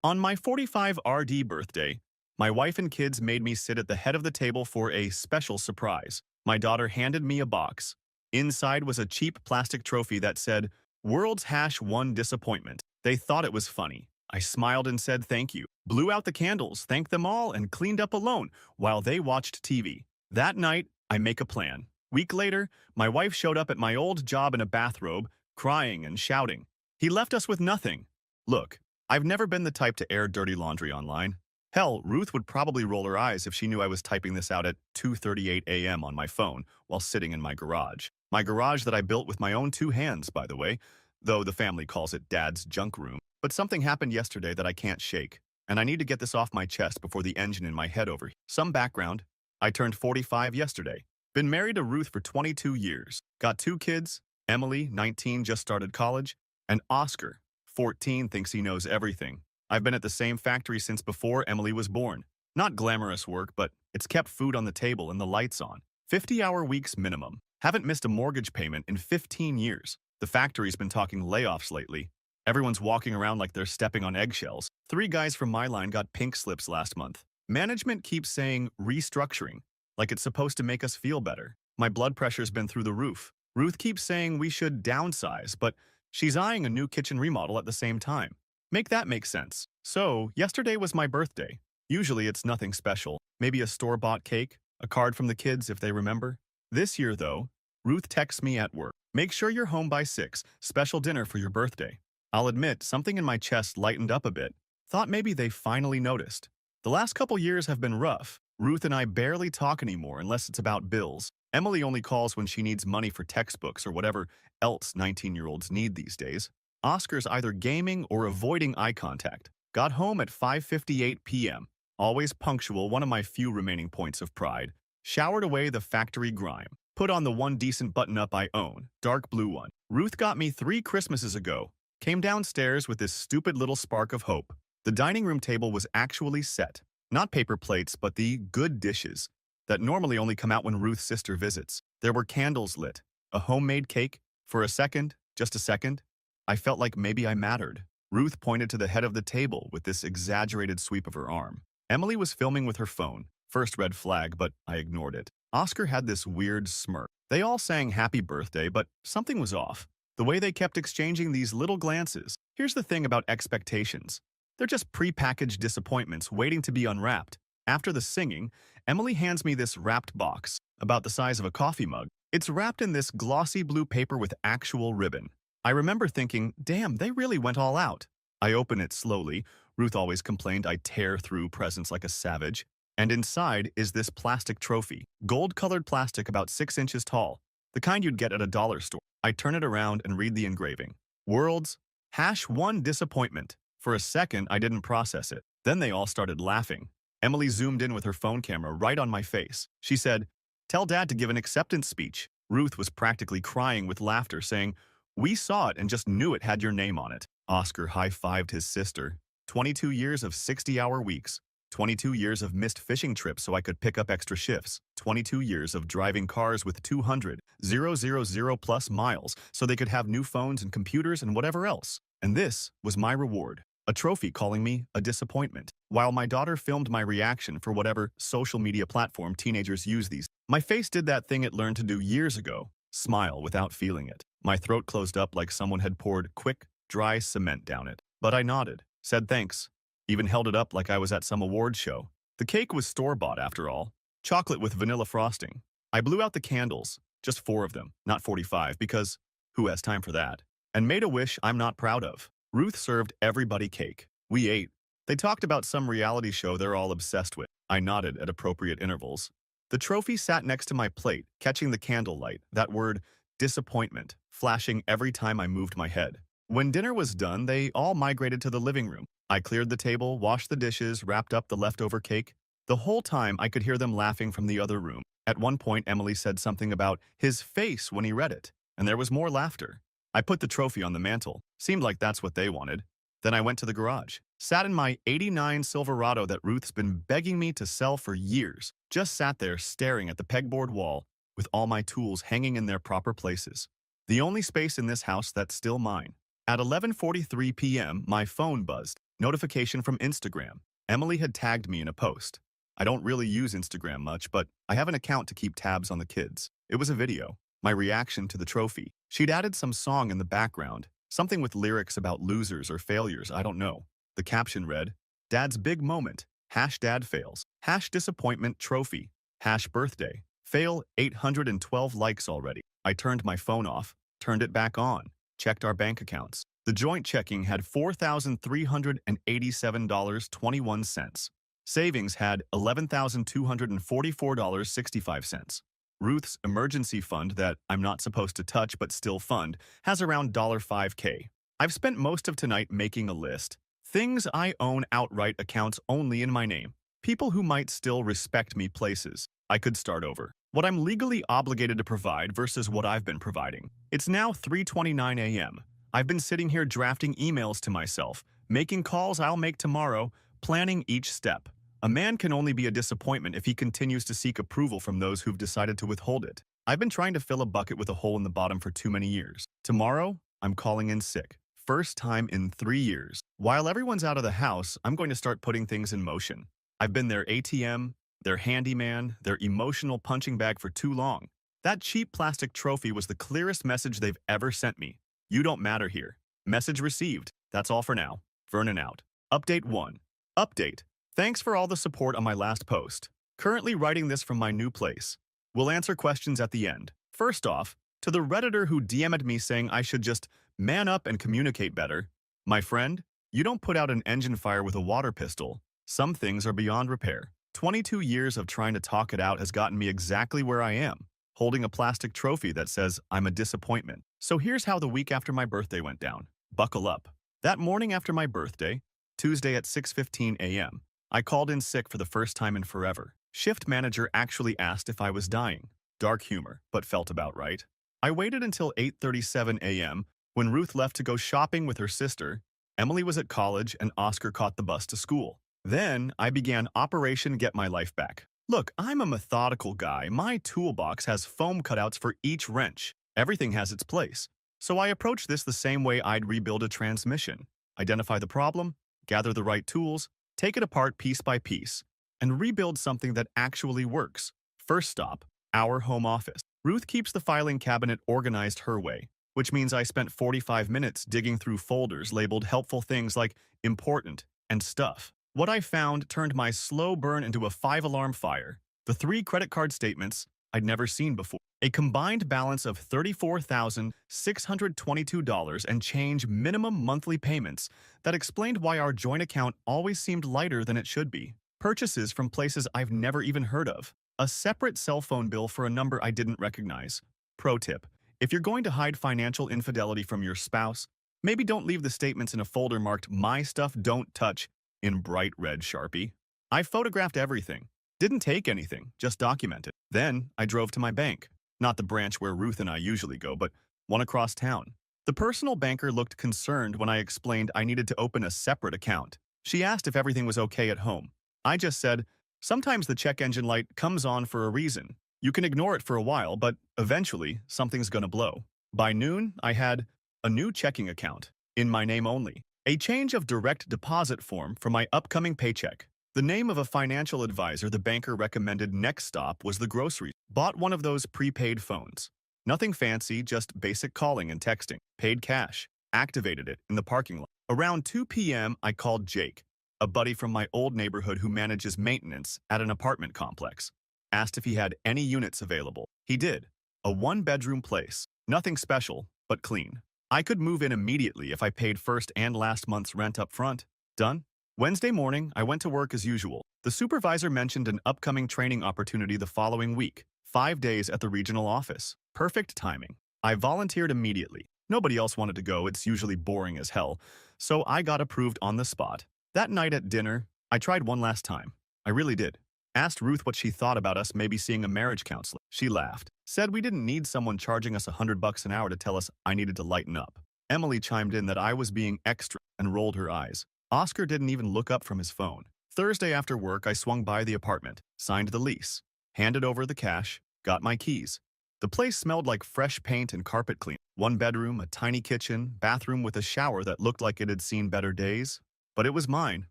On my 45 RD birthday, my wife and kids made me sit at the head of the table for a special surprise. My daughter handed me a box. Inside was a cheap plastic trophy that said, World's Hash One Disappointment. They thought it was funny. I smiled and said thank you, blew out the candles, thanked them all, and cleaned up alone while they watched TV. That night, I make a plan. Week later, my wife showed up at my old job in a bathrobe, crying and shouting. He left us with nothing. Look, I've never been the type to air dirty laundry online. Hell, Ruth would probably roll her eyes if she knew I was typing this out at 2:38 a.m. on my phone while sitting in my garage. My garage that I built with my own two hands, by the way, though the family calls it Dad's junk room. But something happened yesterday that I can't shake, and I need to get this off my chest before the engine in my head overheats. Some background. I turned 45 yesterday. Been married to Ruth for 22 years. Got two kids. Emily, 19, just started college, and Oscar, 14, thinks he knows everything. I've been at the same factory since before Emily was born. Not glamorous work, but it's kept food on the table and the lights on. 50-hour weeks minimum. Haven't missed a mortgage payment in 15 years. The factory's been talking layoffs lately. Everyone's walking around like they're stepping on eggshells. 3 guys from my line got pink slips last month. Management keeps saying restructuring, like it's supposed to make us feel better. My blood pressure's been through the roof. Ruth keeps saying we should downsize, but she's eyeing a new kitchen remodel at the same time. Make that make sense. So, yesterday was my birthday. Usually it's nothing special. Maybe a store-bought cake, a card from the kids if they remember. This year, though, Ruth texts me at work. Make sure you're home by 6, special dinner for your birthday. I'll admit, something in my chest lightened up a bit. Thought maybe they finally noticed. The last couple years have been rough. Ruth and I barely talk anymore unless it's about bills. Emily only calls when she needs money for textbooks or whatever else 19-year-olds need these days. Oscar's either gaming or avoiding eye contact. Got home at 5:58 p.m. Always punctual, one of my few remaining points of pride. Showered away the factory grime. Put on the one decent button-up I own, dark blue one. Ruth got me 3 Christmases ago. Came downstairs with this stupid little spark of hope. The dining room table was actually set. Not paper plates, but the good dishes that normally only come out when Ruth's sister visits. There were candles lit. A homemade cake. For a second, just a second, I felt like maybe I mattered. Ruth pointed to the head of the table with this exaggerated sweep of her arm. Emily was filming with her phone. First red flag, but I ignored it. Oscar had this weird smirk. They all sang happy birthday, but something was off. The way they kept exchanging these little glances. Here's the thing about expectations. They're just pre-packaged disappointments waiting to be unwrapped. After the singing, Emily hands me this wrapped box, about the size of a coffee mug. It's wrapped in this glossy blue paper with actual ribbon. I remember thinking, damn, they really went all out. I open it slowly. Ruth always complained I tear through presents like a savage. And inside is this plastic trophy. Gold-colored plastic about 6 inches tall. The kind you'd get at a dollar store. I turn it around and read the engraving. World's Hash One Disappointment. For a second, I didn't process it. Then they all started laughing. Emily zoomed in with her phone camera right on my face. She said, "Tell Dad to give an acceptance speech." Ruth was practically crying with laughter, saying, "We saw it and just knew it had your name on it." Oscar high-fived his sister. 22 years of 60-hour weeks. 22 years of missed fishing trips so I could pick up extra shifts. 22 years of driving cars with 200,000 plus miles so they could have new phones and computers and whatever else. And this was my reward. A trophy calling me a disappointment. While my daughter filmed my reaction for whatever social media platform teenagers use these, my face did that thing it learned to do years ago. Smile without feeling it. My throat closed up like someone had poured quick, dry cement down it. But I nodded, said thanks. Even held it up like I was at some award show. The cake was store-bought after all. Chocolate with vanilla frosting. I blew out the candles, just 4 of them, not 45, because who has time for that? And made a wish I'm not proud of. Ruth served everybody cake. We ate. They talked about some reality show they're all obsessed with. I nodded at appropriate intervals. The trophy sat next to my plate, catching the candlelight, that word, disappointment, flashing every time I moved my head. When dinner was done, they all migrated to the living room. I cleared the table, washed the dishes, wrapped up the leftover cake. The whole time, I could hear them laughing from the other room. At one point, Emily said something about his face when he read it, and there was more laughter. I put the trophy on the mantle. Seemed like that's what they wanted. Then I went to the garage. Sat in my '89 Silverado that Ruth's been begging me to sell for years. Just sat there staring at the pegboard wall with all my tools hanging in their proper places. The only space in this house that's still mine. At 11:43 p.m., my phone buzzed. Notification from Instagram. Emily had tagged me in a post. I don't really use Instagram much, but I have an account to keep tabs on the kids. It was a video. My reaction to the trophy. She'd added some song in the background, something with lyrics about losers or failures, I don't know. The caption read, Dad's big moment. Hash dad fails. Hash disappointment trophy. Hash birthday. Fail 812 likes already. I turned my phone off, turned it back on, checked our bank accounts. The joint checking had $4,387.21. Savings had $11,244.65. Ruth's emergency fund that I'm not supposed to touch but still fund has around $5K. I've spent most of tonight making a list. Things I own outright, accounts only in my name. People who might still respect me, places I could start over. What I'm legally obligated to provide versus what I've been providing. It's now 3:29 a.m. I've been sitting here drafting emails to myself, making calls I'll make tomorrow, planning each step. A man can only be a disappointment if he continues to seek approval from those who've decided to withhold it. I've been trying to fill a bucket with a hole in the bottom for too many years. Tomorrow, I'm calling in sick. First time in 3 years. While everyone's out of the house, I'm going to start putting things in motion. I've been their ATM, their handyman, their emotional punching bag for too long. That cheap plastic trophy was the clearest message they've ever sent me. You don't matter here. Message received. That's all for now. Vernon out. Update 1. Update. Thanks for all the support on my last post. Currently writing this from my new place. We'll answer questions at the end. First off, to the Redditor who DM'd me saying I should just man up and communicate better. My friend, you don't put out an engine fire with a water pistol. Some things are beyond repair. 22 years of trying to talk it out has gotten me exactly where I am, holding a plastic trophy that says I'm a disappointment. So here's how the week after my birthday went down. Buckle up. That morning after my birthday, Tuesday at 6:15 a.m., I called in sick for the first time in forever. Shift manager actually asked if I was dying. Dark humor, but felt about right. I waited until 8:37 a.m. when Ruth left to go shopping with her sister. Emily was at college and Oscar caught the bus to school. Then I began Operation Get My Life Back. Look, I'm a methodical guy. My toolbox has foam cutouts for each wrench. Everything has its place. So I approached this the same way I'd rebuild a transmission. Identify the problem, gather the right tools, take it apart piece by piece, and rebuild something that actually works. First stop, our home office. Ruth keeps the filing cabinet organized her way, which means I spent 45 minutes digging through folders labeled helpful things like important and stuff. What I found turned my slow burn into a 5-alarm fire. The 3 credit card statements I'd never seen before. A combined balance of $34,622 and change minimum monthly payments that explained why our joint account always seemed lighter than it should be. Purchases from places I've never even heard of. A separate cell phone bill for a number I didn't recognize. Pro tip: if you're going to hide financial infidelity from your spouse, maybe don't leave the statements in a folder marked "My Stuff Don't Touch" in bright red Sharpie. I photographed everything. Didn't take anything, just documented. Then I drove to my bank. Not the branch where Ruth and I usually go, but one across town. The personal banker looked concerned when I explained I needed to open a separate account. She asked if everything was okay at home. I just said, sometimes the check engine light comes on for a reason. You can ignore it for a while, but eventually something's gonna blow. By noon, I had a new checking account, in my name only. A change of direct deposit form for my upcoming paycheck. The name of a financial advisor the banker recommended next stop was the grocery. Bought one of those prepaid phones. Nothing fancy, just basic calling and texting. Paid cash. Activated it in the parking lot. Around 2 p.m., I called Jake, a buddy from my old neighborhood who manages maintenance at an apartment complex. Asked if he had any units available. He did. A 1-bedroom place. Nothing special, but clean. I could move in immediately if I paid first and last month's rent up front. Done? Wednesday morning, I went to work as usual. The supervisor mentioned an upcoming training opportunity the following week. 5 days at the regional office. Perfect timing. I volunteered immediately. Nobody else wanted to go, it's usually boring as hell. So I got approved on the spot. That night at dinner, I tried one last time. I really did. Asked Ruth what she thought about us maybe seeing a marriage counselor. She laughed. Said we didn't need someone charging us $100 an hour to tell us I needed to lighten up. Emily chimed in that I was being extra and rolled her eyes. Oscar didn't even look up from his phone. Thursday after work, I swung by the apartment, signed the lease, handed over the cash, got my keys. The place smelled like fresh paint and carpet clean. 1 bedroom, a tiny kitchen, bathroom with a shower that looked like it had seen better days. But it was mine.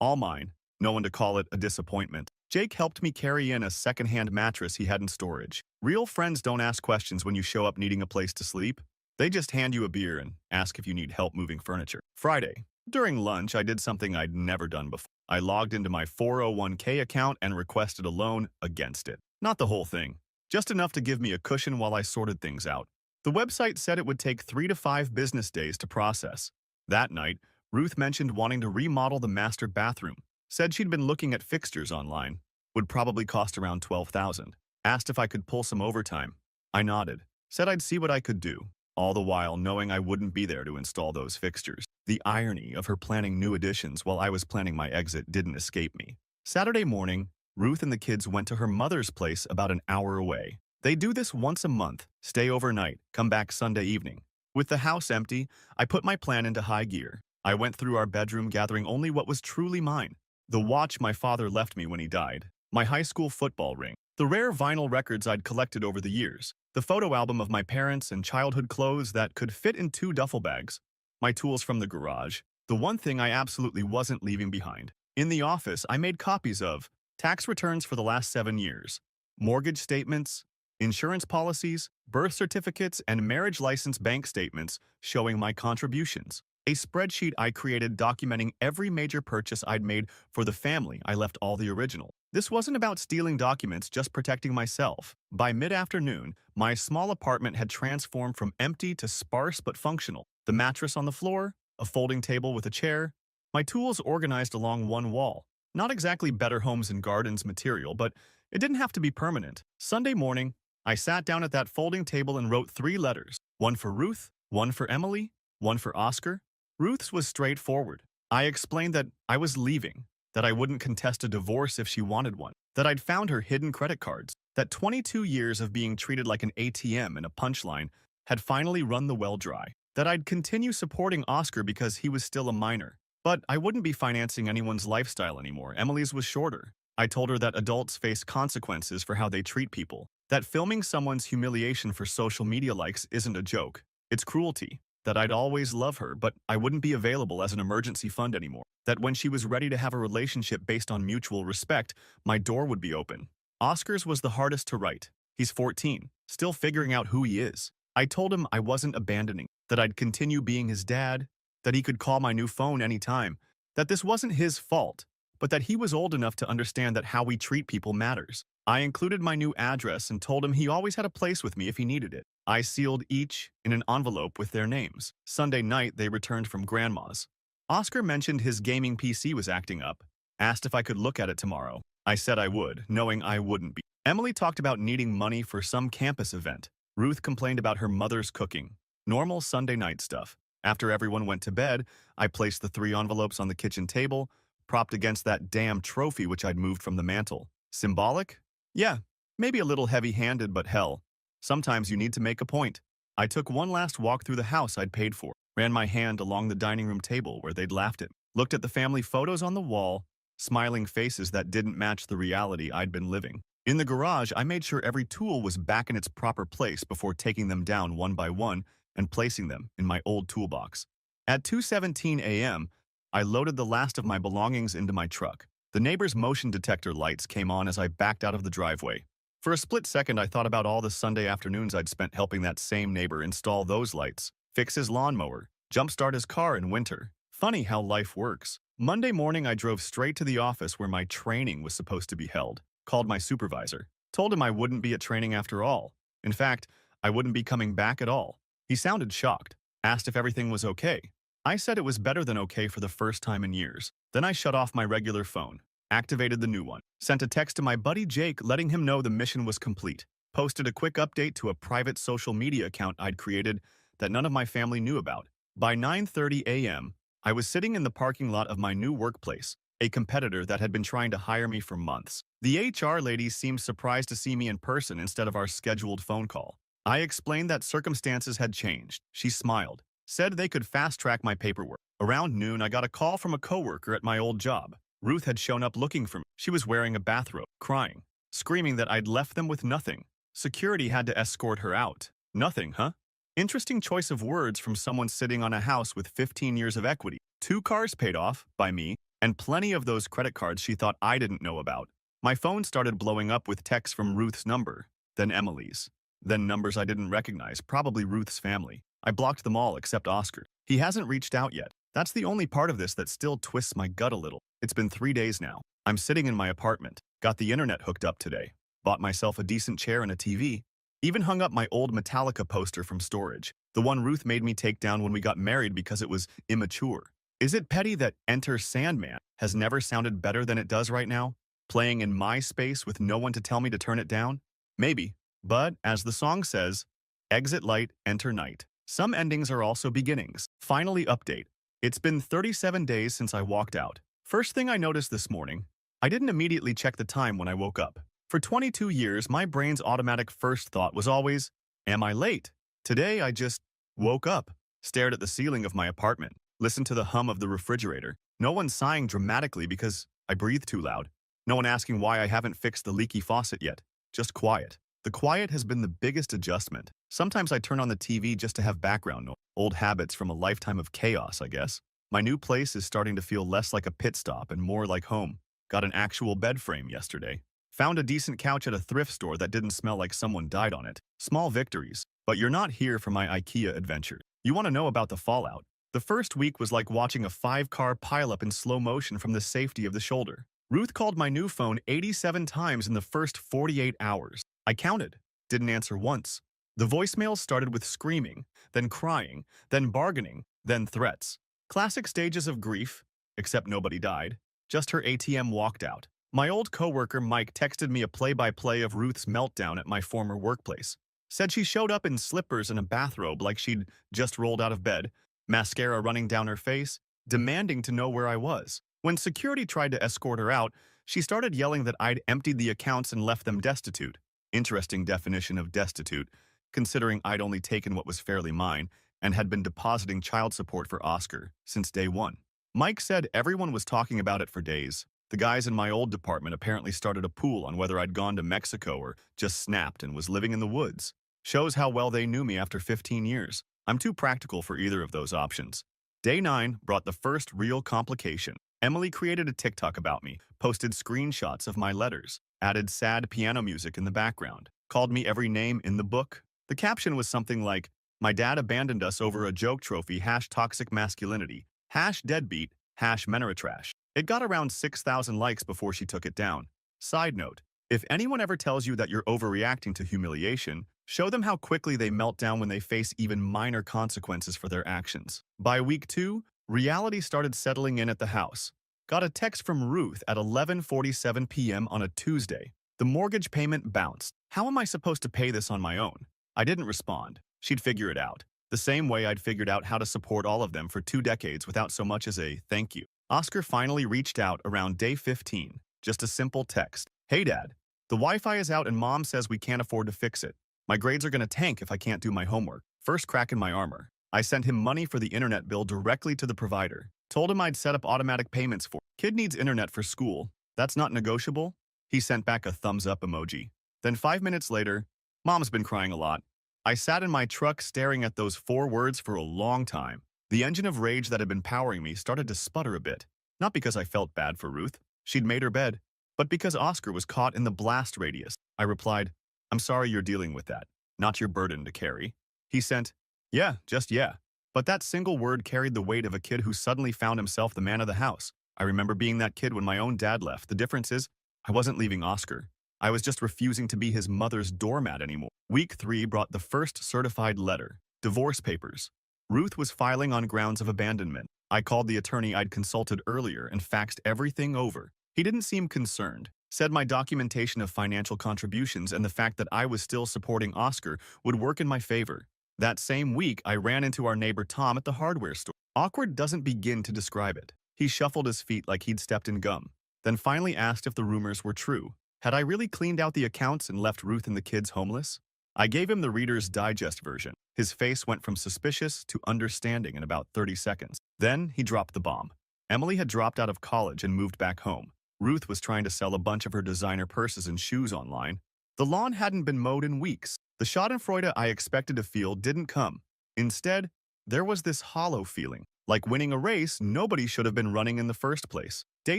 All mine. No one to call it a disappointment. Jake helped me carry in a second-hand mattress he had in storage. Real friends don't ask questions when you show up needing a place to sleep. They just hand you a beer and ask if you need help moving furniture. Friday. During lunch, I did something I'd never done before. I logged into my 401k account and requested a loan against it. Not the whole thing, just enough to give me a cushion while I sorted things out. The website said it would take 3 to 5 business days to process. That night, Ruth mentioned wanting to remodel the master bathroom. Said she'd been looking at fixtures online. Would probably cost around $12,000. Asked if I could pull some overtime. I nodded. Said I'd see what I could do, all the while knowing I wouldn't be there to install those fixtures. The irony of her planning new additions while I was planning my exit didn't escape me. Saturday morning, Ruth and the kids went to her mother's place about an hour away. They do this once a month, stay overnight, come back Sunday evening. With the house empty, I put my plan into high gear. I went through our bedroom gathering only what was truly mine. The watch my father left me when he died, my high school football ring, the rare vinyl records I'd collected over the years, the photo album of my parents and childhood clothes that could fit in 2 duffel bags, my tools from the garage, the one thing I absolutely wasn't leaving behind. In the office, I made copies of tax returns for the last 7 years, mortgage statements, insurance policies, birth certificates, and marriage license bank statements showing my contributions. A spreadsheet I created documenting every major purchase I'd made for the family. I left all the original. This wasn't about stealing documents, just protecting myself. By mid-afternoon, my small apartment had transformed from empty to sparse but functional. The mattress on the floor, a folding table with a chair, my tools organized along one wall. Not exactly Better Homes and Gardens material, but it didn't have to be permanent. Sunday morning, I sat down at that folding table and wrote 3 letters. One for Ruth, one for Emily, one for Oscar. Ruth's was straightforward. I explained that I was leaving, that I wouldn't contest a divorce if she wanted one, that I'd found her hidden credit cards, that 22 years of being treated like an ATM and a punchline had finally run the well dry, that I'd continue supporting Oscar because he was still a minor, but I wouldn't be financing anyone's lifestyle anymore. Emily's was shorter. I told her that adults face consequences for how they treat people, that filming someone's humiliation for social media likes isn't a joke, it's cruelty, that I'd always love her, but I wouldn't be available as an emergency fund anymore, that when she was ready to have a relationship based on mutual respect, my door would be open. Oscar's was the hardest to write. He's 14, still figuring out who he is. I told him I wasn't abandoning, that I'd continue being his dad, that he could call my new phone anytime, that this wasn't his fault, but that he was old enough to understand that how we treat people matters. I included my new address and told him he always had a place with me if he needed it. I sealed each in an envelope with their names. Sunday night, they returned from Grandma's. Oscar mentioned his gaming PC was acting up, asked if I could look at it tomorrow. I said I would, knowing I wouldn't be. Emily talked about needing money for some campus event. Ruth complained about her mother's cooking. Normal Sunday night stuff. After everyone went to bed, I placed the 3 envelopes on the kitchen table, propped against that damn trophy which I'd moved from the mantel. Symbolic? Yeah, maybe a little heavy-handed, but hell, sometimes you need to make a point. I took one last walk through the house I'd paid for, ran my hand along the dining room table where they'd laughed at me, looked at the family photos on the wall, smiling faces that didn't match the reality I'd been living. In the garage, I made sure every tool was back in its proper place before taking them down one by one and placing them in my old toolbox. At 2:17 a.m., I loaded the last of my belongings into my truck. The neighbor's motion detector lights came on as I backed out of the driveway. For a split second, I thought about all the Sunday afternoons I'd spent helping that same neighbor install those lights, fix his lawnmower, jumpstart his car in winter. Funny how life works. Monday morning, I drove straight to the office where my training was supposed to be held, called my supervisor, told him I wouldn't be at training after all. In fact, I wouldn't be coming back at all. He sounded shocked, asked if everything was okay. I said it was better than okay for the first time in years. Then I shut off my regular phone, activated the new one, sent a text to my buddy Jake letting him know the mission was complete, posted a quick update to a private social media account I'd created that none of my family knew about. By 9:30 a.m., I was sitting in the parking lot of my new workplace, a competitor that had been trying to hire me for months. The HR lady seemed surprised to see me in person instead of our scheduled phone call. I explained that circumstances had changed. She smiled, said they could fast-track my paperwork. Around noon, I got a call from a coworker at my old job. Ruth had shown up looking for me. She was wearing a bathrobe, crying, screaming that I'd left them with nothing. Security had to escort her out. Nothing, huh? Interesting choice of words from someone sitting on a house with 15 years of equity. 2 cars paid off by me, and plenty of those credit cards she thought I didn't know about. My phone started blowing up with texts from Ruth's number, then Emily's, then numbers I didn't recognize, probably Ruth's family. I blocked them all except Oscar. He hasn't reached out yet. That's the only part of this that still twists my gut a little. It's been 3 days now. I'm sitting in my apartment, got the internet hooked up today, bought myself a decent chair and a TV, even hung up my old Metallica poster from storage, the one Ruth made me take down when we got married because it was immature. Is it petty that Enter Sandman has never sounded better than it does right now? Playing in my space with no one to tell me to turn it down? Maybe. But, as the song says, exit light, enter night. Some endings are also beginnings. Finally, update. It's been 37 days since I walked out. First thing I noticed this morning, I didn't immediately check the time when I woke up. For 22 years, my brain's automatic first thought was always, am I late? Today, I just woke up, stared at the ceiling of my apartment, listened to the hum of the refrigerator. No one sighing dramatically because I breathe too loud. No one asking why I haven't fixed the leaky faucet yet. Just quiet. The quiet has been the biggest adjustment. Sometimes I turn on the TV just to have background noise. Old habits from a lifetime of chaos, I guess. My new place is starting to feel less like a pit stop and more like home. Got an actual bed frame yesterday. Found a decent couch at a thrift store that didn't smell like someone died on it. Small victories. But you're not here for my IKEA adventure. You want to know about the fallout. The first week was like watching a 5-car pileup in slow motion from the safety of the shoulder. Ruth called my new phone 87 times in the first 48 hours. I counted. Didn't answer once. The voicemails started with screaming, then crying, then bargaining, then threats. Classic stages of grief, except nobody died. Just her ATM walked out. My old coworker Mike texted me a play-by-play of Ruth's meltdown at my former workplace. Said she showed up in slippers and a bathrobe like she'd just rolled out of bed, mascara running down her face, demanding to know where I was. When security tried to escort her out, she started yelling that I'd emptied the accounts and left them destitute. Interesting definition of destitute, considering I'd only taken what was fairly mine and had been depositing child support for Oscar since day one. Mike said everyone was talking about it for days. The guys in my old department apparently started a pool on whether I'd gone to Mexico or just snapped and was living in the woods. Shows how well they knew me after 15 years. I'm too practical for either of those options. Day 9 brought the first real complication. Emily created a TikTok about me, posted screenshots of my letters, added sad piano music in the background, called me every name in the book. The caption was something like, my dad abandoned us over a joke trophy, #toxic masculinity, #deadbeat, #menoritrash. It got around 6,000 likes before she took it down. Side note, if anyone ever tells you that you're overreacting to humiliation, show them how quickly they melt down when they face even minor consequences for their actions. By week 2, reality started settling in at the house. Got a text from Ruth at 11:47 p.m. on a Tuesday. The mortgage payment bounced. How am I supposed to pay this on my own? I didn't respond. She'd figure it out. The same way I'd figured out how to support all of them for 2 decades without so much as a thank you. Oscar finally reached out around day 15. Just a simple text. Hey Dad, the Wi-Fi is out and Mom says we can't afford to fix it. My grades are gonna tank if I can't do my homework. First crack in my armor. I sent him money for the internet bill directly to the provider. Told him I'd set up automatic payments for. Kid needs internet for school. That's not negotiable? He sent back a thumbs up emoji. Then 5 minutes later, Mom's been crying a lot. I sat in my truck staring at those 4 words for a long time. The engine of rage that had been powering me started to sputter a bit. Not because I felt bad for Ruth. She'd made her bed. But because Oscar was caught in the blast radius. I replied, I'm sorry you're dealing with that. Not your burden to carry. He sent, yeah, just yeah. But that single word carried the weight of a kid who suddenly found himself the man of the house. I remember being that kid when my own dad left. The difference is, I wasn't leaving Oscar. I was just refusing to be his mother's doormat anymore. Week 3 brought the first certified letter. Divorce papers. Ruth was filing on grounds of abandonment. I called the attorney I'd consulted earlier and faxed everything over. He didn't seem concerned. Said my documentation of financial contributions and the fact that I was still supporting Oscar would work in my favor. That same week, I ran into our neighbor Tom at the hardware store. Awkward doesn't begin to describe it. He shuffled his feet like he'd stepped in gum, then finally asked if the rumors were true. Had I really cleaned out the accounts and left Ruth and the kids homeless? I gave him the Reader's Digest version. His face went from suspicious to understanding in about 30 seconds. Then he dropped the bomb. Emily had dropped out of college and moved back home. Ruth was trying to sell a bunch of her designer purses and shoes online. The lawn hadn't been mowed in weeks. The schadenfreude I expected to feel didn't come. Instead, there was this hollow feeling, Like winning a race, nobody should have been running in the first place. Day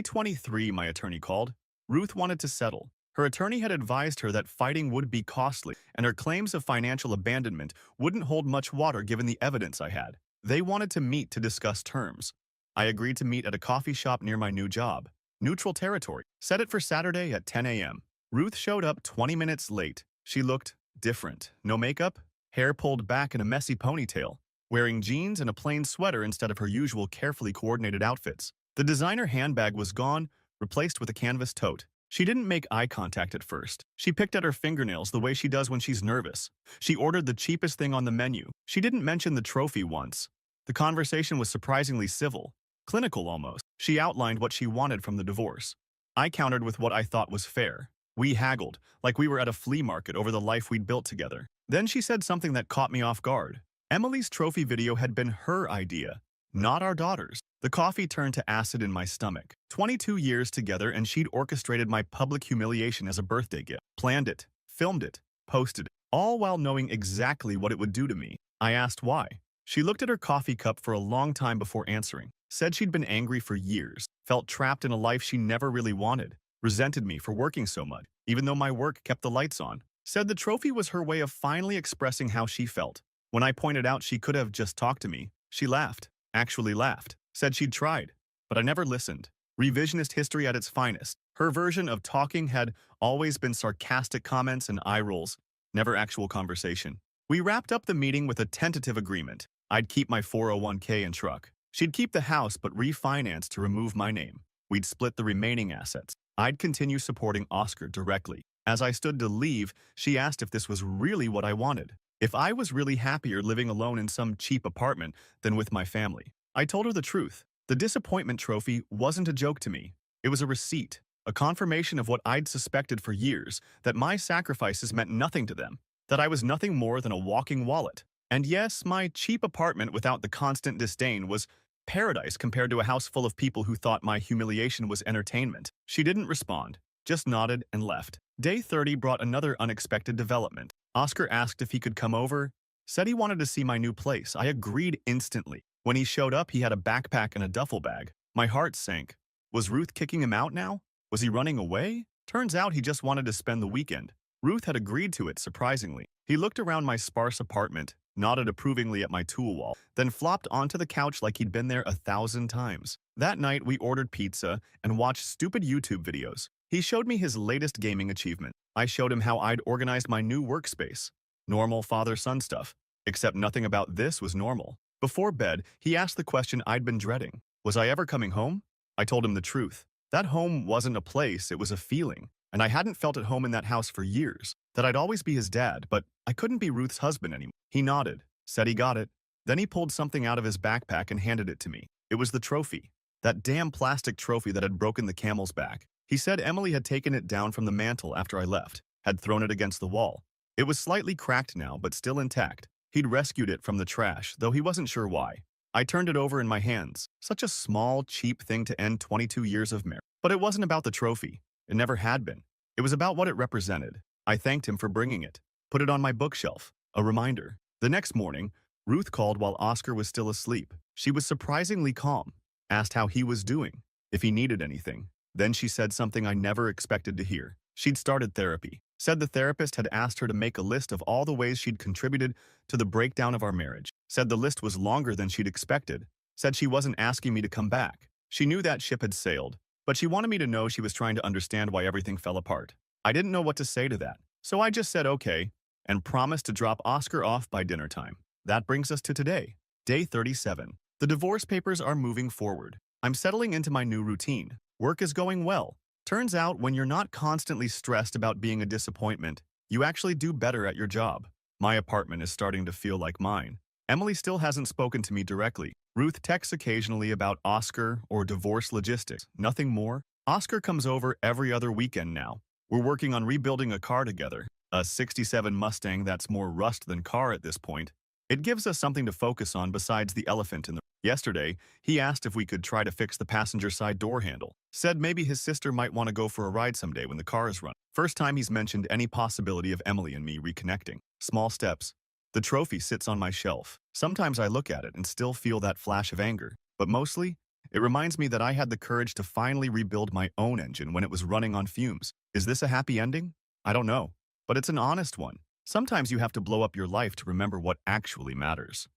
23, my attorney called. Ruth wanted to settle. Her attorney had advised her that fighting would be costly, and her claims of financial abandonment wouldn't hold much water given the evidence I had. They wanted to meet to discuss terms. I agreed to meet at a coffee shop near my new job. Neutral territory. Set it for Saturday at 10 a.m. Ruth showed up 20 minutes late. She looked different. No makeup, hair pulled back in a messy ponytail, wearing jeans and a plain sweater instead of her usual carefully coordinated outfits. The designer handbag was gone, replaced with a canvas tote. She didn't make eye contact at first. She picked at her fingernails the way she does when she's nervous. She ordered the cheapest thing on the menu. She didn't mention the trophy once. The conversation was surprisingly civil, clinical almost. She outlined what she wanted from the divorce. I countered with what I thought was fair. We haggled, like we were at a flea market over the life we'd built together. Then she said something that caught me off guard. Emily's trophy video had been her idea, not our daughter's. The coffee turned to acid in my stomach. 22 years together and she'd orchestrated my public humiliation as a birthday gift. Planned it, filmed it, posted it, all while knowing exactly what it would do to me. I asked why. She looked at her coffee cup for a long time before answering. Said she'd been angry for years, felt trapped in a life she never really wanted, resented me for working so much, even though my work kept the lights on. Said the trophy was her way of finally expressing how she felt. When I pointed out she could have just talked to me, she laughed. Actually laughed. Said she'd tried, but I never listened. Revisionist history at its finest. Her version of talking had always been sarcastic comments and eye rolls, never actual conversation. We wrapped up the meeting with a tentative agreement. I'd keep my 401k and truck. She'd keep the house but refinance to remove my name. We'd split the remaining assets. I'd continue supporting Oscar directly. As I stood to leave, she asked if this was really what I wanted. If I was really happier living alone in some cheap apartment than with my family. I told her the truth. The disappointment trophy wasn't a joke to me. It was a receipt, a confirmation of what I'd suspected for years, that my sacrifices meant nothing to them, that I was nothing more than a walking wallet. And yes, my cheap apartment without the constant disdain was paradise compared to a house full of people who thought my humiliation was entertainment. She didn't respond, just nodded and left. Day 30 brought another unexpected development. Oscar asked if he could come over, said he wanted to see my new place. I agreed instantly. When he showed up, he had a backpack and a duffel bag. My heart sank. Was Ruth kicking him out now? Was he running away? Turns out he just wanted to spend the weekend. Ruth had agreed to it, surprisingly. He looked around my sparse apartment, nodded approvingly at my tool wall, then flopped onto the couch like he'd been there 1,000 times. That night, we ordered pizza and watched stupid YouTube videos. He showed me his latest gaming achievement. I showed him how I'd organized my new workspace. Normal father-son stuff, except nothing about this was normal. Before bed, he asked the question I'd been dreading. Was I ever coming home? I told him the truth. That home wasn't a place, it was a feeling. And I hadn't felt at home in that house for years. That I'd always be his dad, but I couldn't be Ruth's husband anymore. He nodded, said he got it. Then he pulled something out of his backpack and handed it to me. It was the trophy. That damn plastic trophy that had broken the camel's back. He said Emily had taken it down from the mantel after I left, had thrown it against the wall. It was slightly cracked now, but still intact. He'd rescued it from the trash, though he wasn't sure why. I turned it over in my hands. Such a small, cheap thing to end 22 years of marriage. But it wasn't about the trophy. It never had been. It was about what it represented. I thanked him for bringing it. Put it on my bookshelf. A reminder. The next morning, Ruth called while Oscar was still asleep. She was surprisingly calm. Asked how he was doing, if he needed anything. Then she said something I never expected to hear. She'd started therapy. Said the therapist had asked her to make a list of all the ways she'd contributed to the breakdown of our marriage. Said the list was longer than she'd expected. Said she wasn't asking me to come back. She knew that ship had sailed, but she wanted me to know she was trying to understand why everything fell apart. I didn't know what to say to that, so I just said okay, and promised to drop Oscar off by dinner time. That brings us to today, day 37. The divorce papers are moving forward. I'm settling into my new routine. Work is going well. Turns out when you're not constantly stressed about being a disappointment, you actually do better at your job. My apartment is starting to feel like mine. Emily still hasn't spoken to me directly. Ruth texts occasionally about Oscar or divorce logistics. Nothing more. Oscar comes over every other weekend now. We're working on rebuilding a car together. A 67 Mustang that's more rust than car at this point. It gives us something to focus on besides the elephant in the room. Yesterday, he asked if we could try to fix the passenger side door handle. Said maybe his sister might want to go for a ride someday when the car is run. First time he's mentioned any possibility of Emily and me reconnecting. Small steps. The trophy sits on my shelf. Sometimes I look at it and still feel that flash of anger, but mostly, it reminds me that I had the courage to finally rebuild my own engine when it was running on fumes. Is this a happy ending? I don't know, but it's an honest one. Sometimes you have to blow up your life to remember what actually matters.